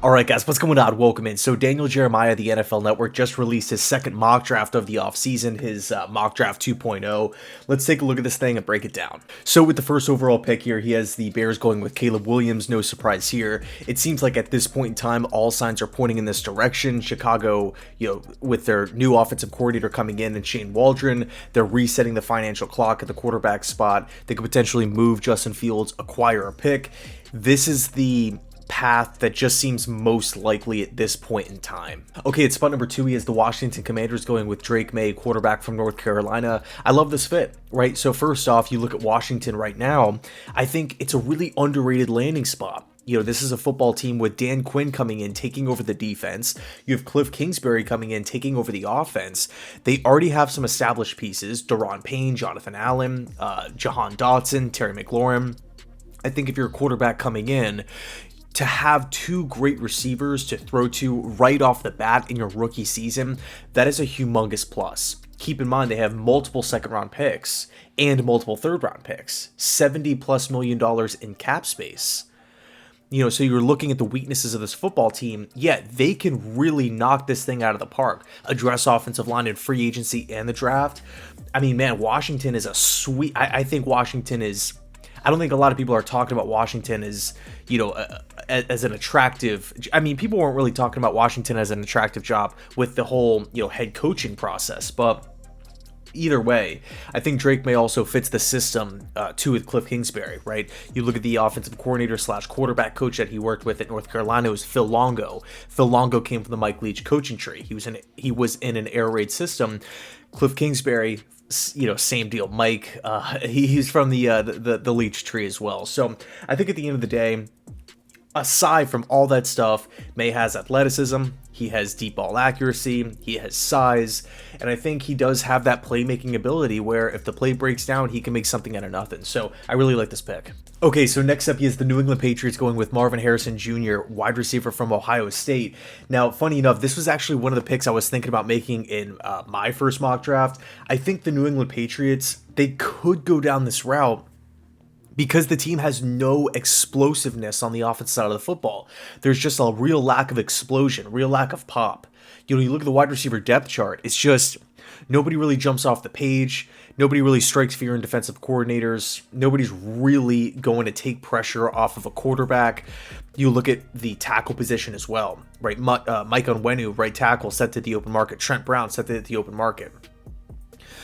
All right, guys, what's going on? Welcome in. So Daniel Jeremiah, the NFL Network, just released his second mock draft of the offseason, his mock draft 2.0. Let's take a look at this thing and break it down. So with the first overall pick here, he has the Bears going with Caleb Williams. No surprise here. It seems like at this point in time, all signs are pointing in this direction. Chicago, with their new offensive coordinator coming in and Shane Waldron, they're resetting the financial clock at the quarterback spot. They could potentially move Justin Fields, acquire a pick. This is the path that just seems most likely at this point in time. Okay, at spot number 2, he has the Washington Commanders going with Drake May, quarterback from North Carolina. I love this fit, right? So first off, you look at Washington right now, I think it's a really underrated landing spot. This is a football team with Dan Quinn coming in, taking over the defense. You have Cliff Kingsbury coming in, taking over the offense. They already have some established pieces, Daron Payne, Jonathan Allen, Jahan Dotson, Terry McLaurin. I think if you're a quarterback coming in, to have two great receivers to throw to right off the bat in your rookie season, that is a humongous plus. Keep in mind, they have multiple second-round picks and multiple third-round picks, $70+ million in cap space. So you're looking at the weaknesses of this football team, yet they can really knock this thing out of the park, address offensive line in free agency and the draft. I mean, man, Washington is a sweet... I think Washington is... I don't think a lot of people are talking about Washington as, as an attractive... I mean, people weren't really talking about Washington as an attractive job with the whole, head coaching process. But either way, I think Drake May also fits the system too with Cliff Kingsbury, right? You look at the offensive coordinator / quarterback coach that he worked with at North Carolina, it was Phil Longo. Phil Longo came from the Mike Leach coaching tree. He was in an air raid system. Cliff Kingsbury, same deal. Mike, he's from the Leach tree as well. So I think at the end of the day, aside from all that stuff, May has athleticism, he has deep ball accuracy, he has size, and I think he does have that playmaking ability where if the play breaks down, he can make something out of nothing. So I really like this pick. Okay, so next up, he has the New England Patriots going with Marvin Harrison Jr., wide receiver from Ohio State. Now, funny enough, this was actually one of the picks I was thinking about making in my first mock draft. I think the New England Patriots, they could go down this route because the team has no explosiveness on the offensive side of the football. There's just a real lack of explosion, real lack of pop. You look at the wide receiver depth chart, it's just nobody really jumps off the page. Nobody really strikes fear in defensive coordinators. Nobody's really going to take pressure off of a quarterback. You look at the tackle position as well, right? Mike Onwenu, right tackle, set to the open market. Trent Brown, set to the open market.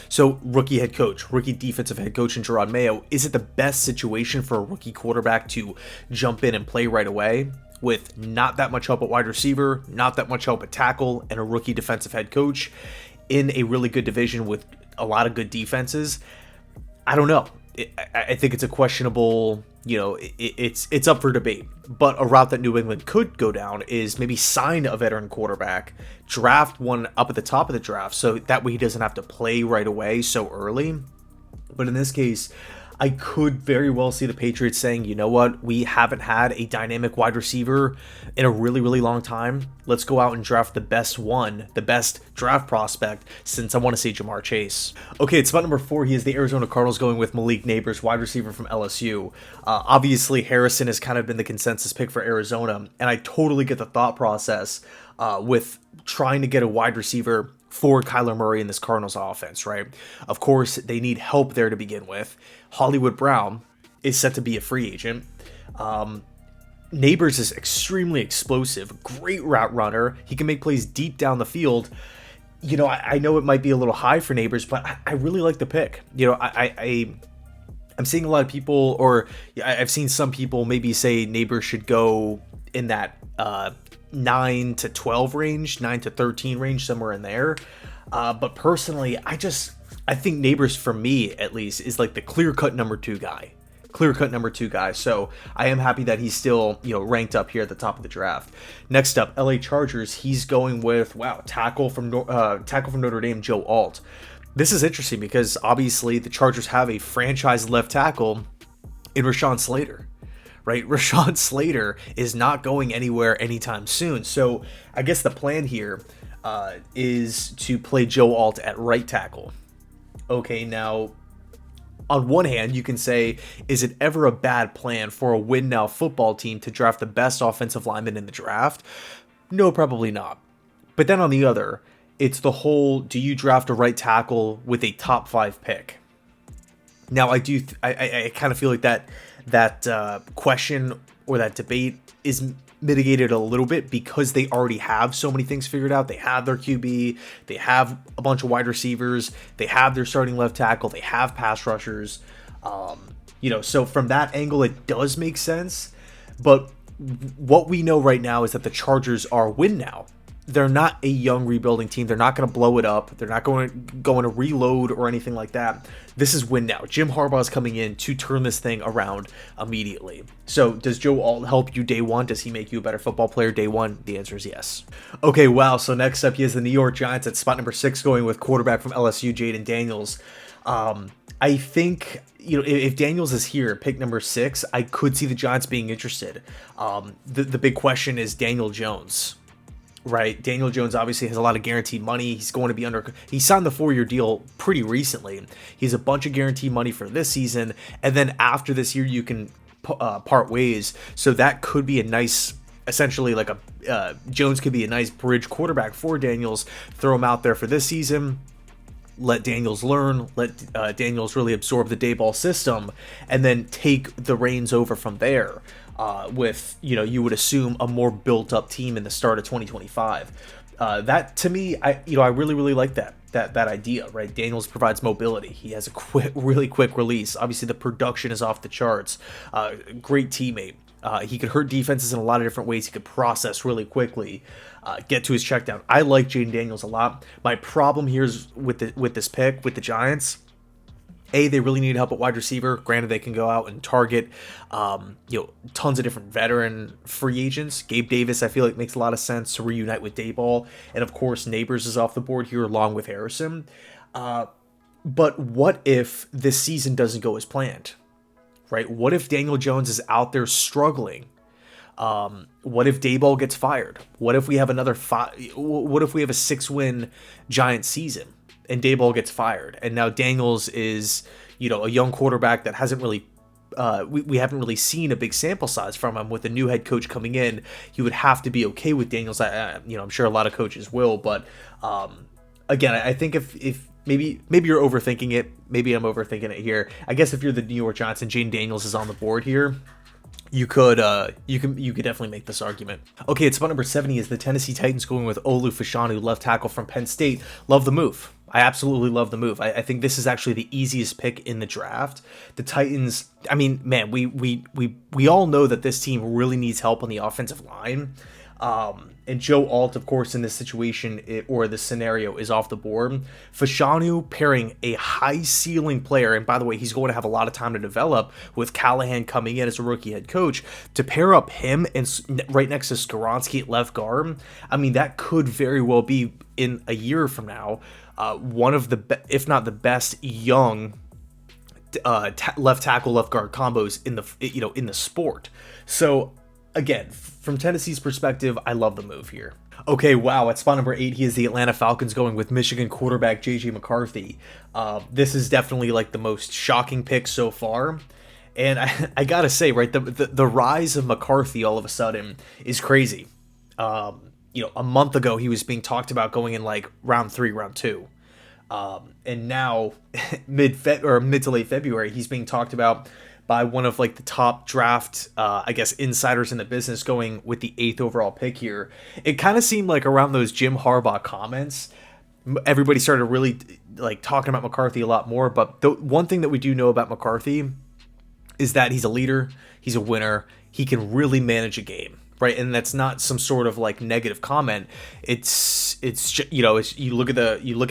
So rookie defensive head coach in Gerard Mayo, is it the best situation for a rookie quarterback to jump in and play right away with not that much help at wide receiver, not that much help at tackle, and a rookie defensive head coach in a really good division with a lot of good defenses? I don't know. I think it's a questionable, it's up for debate. But a route that New England could go down is maybe sign a veteran quarterback, draft one up at the top of the draft, so that way he doesn't have to play right away so early. But in this case, I could very well see the Patriots saying, you know what, we haven't had a dynamic wide receiver in a really, really long time. Let's go out and draft the best draft prospect, since I want to say Jamar Chase. Okay, at spot number 4, he is the Arizona Cardinals going with Malik Neighbors, wide receiver from LSU. Obviously, Harrison has kind of been the consensus pick for Arizona, and I totally get the thought process with trying to get a wide receiver for Kyler Murray in this Cardinals offense, right? Of course, they need help there to begin with. Hollywood Brown is set to be a free agent. Neighbors is extremely explosive, great route runner. He can make plays deep down the field. I know it might be a little high for Neighbors, but I really like the pick. I'm seeing a lot of people, or I've seen some people maybe say Neighbors should go in that 9 to 12 range, 9 to 13 range, somewhere in there. But personally, I think Neighbors, for me at least, is like the clear-cut number 2 guy. So I am happy that he's still, ranked up here at the top of the draft. Next up, LA Chargers. He's going with, tackle from Notre Dame, Joe Alt. This is interesting because obviously the Chargers have a franchise left tackle in Rashawn Slater. Right? Rashawn Slater is not going anywhere anytime soon. So I guess the plan here is to play Joe Alt at right tackle. Okay, now On one hand, you can say, is it ever a bad plan for a win now football team to draft the best offensive lineman in the draft? No, probably not. But then on the other, it's the whole, do you draft a right tackle with a top 5 pick? Now, I kind of feel like that question or that debate is mitigated a little bit because they already have so many things figured out. They have their QB, they have a bunch of wide receivers, they have their starting left tackle, they have pass rushers. So from that angle, it does make sense. But what we know right now is that the Chargers are win now. They're not a young rebuilding team. They're not going to blow it up. They're not going to reload or anything like that. This is win now. Jim Harbaugh is coming in to turn this thing around immediately. So does Joe Alt help you day one? Does he make you a better football player day one? The answer is yes. Okay, wow. So next up, he has the New York Giants at spot number 6 going with quarterback from LSU, Jaden Daniels. I think, if Daniels is here, pick number 6, I could see the Giants being interested. The big question is Daniel Jones. Right, Daniel Jones obviously has a lot of guaranteed money. He's going to be he signed the 4-year deal pretty recently. He's a bunch of guaranteed money for this season, and then after this year, you can part ways. So that could be a nice, essentially like Jones could be a nice bridge quarterback for Daniels. Throw him out there for this season. Let Daniels learn. Let Daniels really absorb the Daboll system, and then take the reins over from there. With, you would assume a more built-up team in the start of 2025. That to me, I really, really like that idea, right? Daniels provides mobility. He has a really quick release. Obviously, the production is off the charts. Great teammate. He could hurt defenses in a lot of different ways. He could process really quickly, get to his check down. I like Jaden Daniels a lot. My problem here is with this pick with the Giants. They really need help at wide receiver. Granted, they can go out and target, tons of different veteran free agents. Gabe Davis, I feel like makes a lot of sense to reunite with Daboll. And of course, Neighbors is off the board here along with Harrison. But what if this season doesn't go as planned, right? What if Daniel Jones is out there struggling? What if Daboll gets fired? What if we have what if we have a 6-win Giant season? And Daboll gets fired, and now Daniels is, a young quarterback that hasn't really, we haven't really seen a big sample size from him. With a new head coach coming in, he would have to be okay with Daniels. I'm sure a lot of coaches will, but again, I think if maybe you're overthinking it, maybe I'm overthinking it here. I guess if you're the New York Giants and Jaden Daniels is on the board here, you could definitely make this argument. Okay, at spot number 70 is the Tennessee Titans going with Olu Fashanu, left tackle from Penn State. Love the move. I absolutely love the move. I think this is actually the easiest pick in the draft. The Titans, I mean, man, we all know that this team really needs help on the offensive line. And Joe Alt, of course, in this situation or this scenario is off the board. Fashanu pairing a high ceiling player, and by the way, he's going to have a lot of time to develop with Callahan coming in as a rookie head coach, to pair up him and right next to Skoronski at left guard. I mean, that could very well be in a year from now, one of the, if not the best young left tackle, left guard combos in the sport. So again, from Tennessee's perspective, I love the move here. Okay, wow, at spot number 8, he is the Atlanta Falcons going with Michigan quarterback J.J McCarthy. This is definitely like the most shocking pick so far. And I gotta say, right, the rise of McCarthy all of a sudden is crazy. A month ago, he was being talked about going in like round 3, round 2. And now, mid to late February, he's being talked about by one of like the top draft, insiders in the business, going with the 8th overall pick here. It kind of seemed like around those Jim Harbaugh comments, everybody started really like talking about McCarthy a lot more. But the one thing that we do know about McCarthy is that he's a leader, he's a winner, he can really manage a game. Right, and that's not some sort of like negative comment. It's you look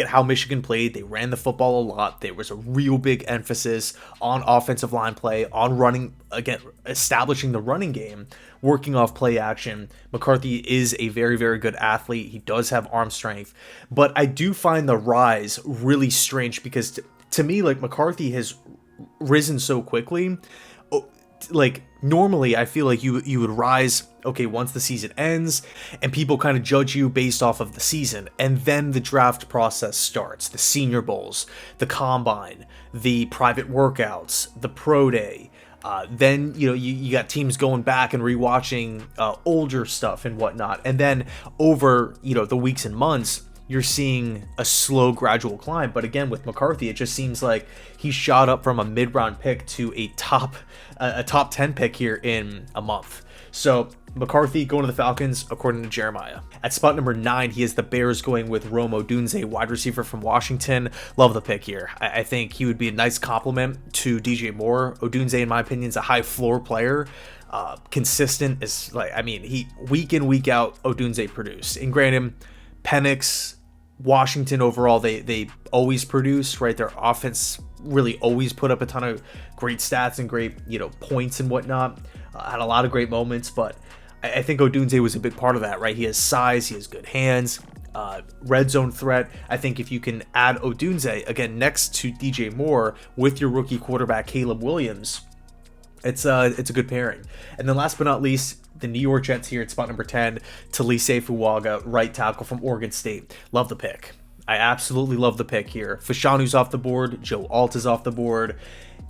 at how Michigan played. They ran the football a lot. There was a real big emphasis on offensive line play, on running, again, establishing the running game, working off play action. McCarthy is a very, very good athlete. He does have arm strength, but I do find the rise really strange because to me, like, McCarthy has risen so quickly. like normally I feel like you would rise, okay, once the season ends and people kind of judge you based off of the season, and then the draft process starts, the senior bowls, the combine, the private workouts, the pro day. Then you got teams going back and rewatching older stuff and whatnot, and then over the weeks and months you're seeing a slow gradual climb. But again, with McCarthy, it just seems like he shot up from a mid-round pick to a top 10 pick here in a month. So McCarthy going to the Falcons, according to Jeremiah. At spot number 9, he has the Bears going with Rome Odunze, wide receiver from Washington. Love the pick here. I think he would be a nice complement to DJ Moore. Odunze, in my opinion, is a high floor player. Consistent is he week in, week out, Odunze produced. And granted, Penix, Washington overall, they always produce, right? Their offense really always put up a ton of great stats and great, points and whatnot. Had a lot of great moments, but I think Odunze was a big part of that, right? He has size, he has good hands, red zone threat. I think if you can add Odunze, again, next to DJ Moore with your rookie quarterback, Caleb Williams, it's a good pairing. And then last but not least, the New York Jets here at spot number 10, Taliese Fuaga, right tackle from Oregon State. Love the pick. I absolutely love the pick here. Fashanu's off the board. Joe Alt is off the board.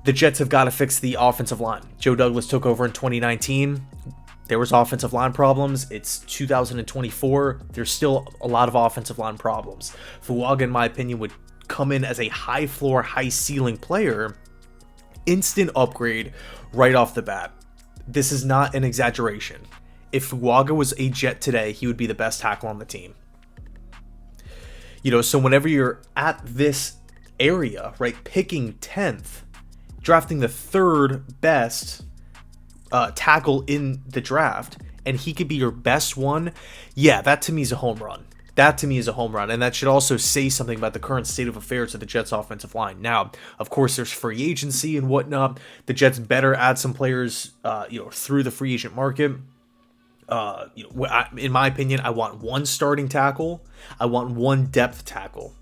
The Jets have got to fix the offensive line. Joe Douglas took over in 2019. There was offensive line problems. It's 2024. There's still a lot of offensive line problems. Fuaga, in my opinion, would come in as a high floor, high ceiling player. Instant upgrade right off the bat. This is not an exaggeration. If Fuaga was a Jet today, he would be the best tackle on the team. So whenever you're at this area, right, picking 10th, drafting the third best tackle in the draft, and he could be your best one, yeah, that to me is a home run. That to me is a home run, and that should also say something about the current state of affairs of the Jets' offensive line. Now, of course, there's free agency and whatnot. The Jets better add some players, through the free agent market. In my opinion, I want one starting tackle. I want one depth tackle.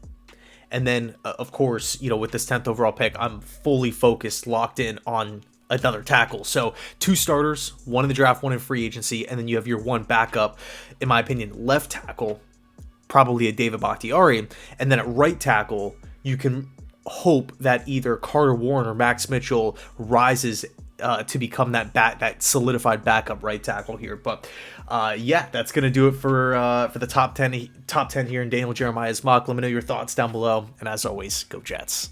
And then, of course, with this 10th overall pick, I'm fully focused, locked in on another tackle. So 2 starters, one in the draft, one in free agency, and then you have your one backup, in my opinion, left tackle, probably a David Bakhtiari. And then at right tackle, you can hope that either Carter Warren or Max Mitchell rises to become that solidified backup right tackle here. But that's gonna do it for the top 10 here in Daniel Jeremiah's mock. Let me know your thoughts down below, and as always, go Jets.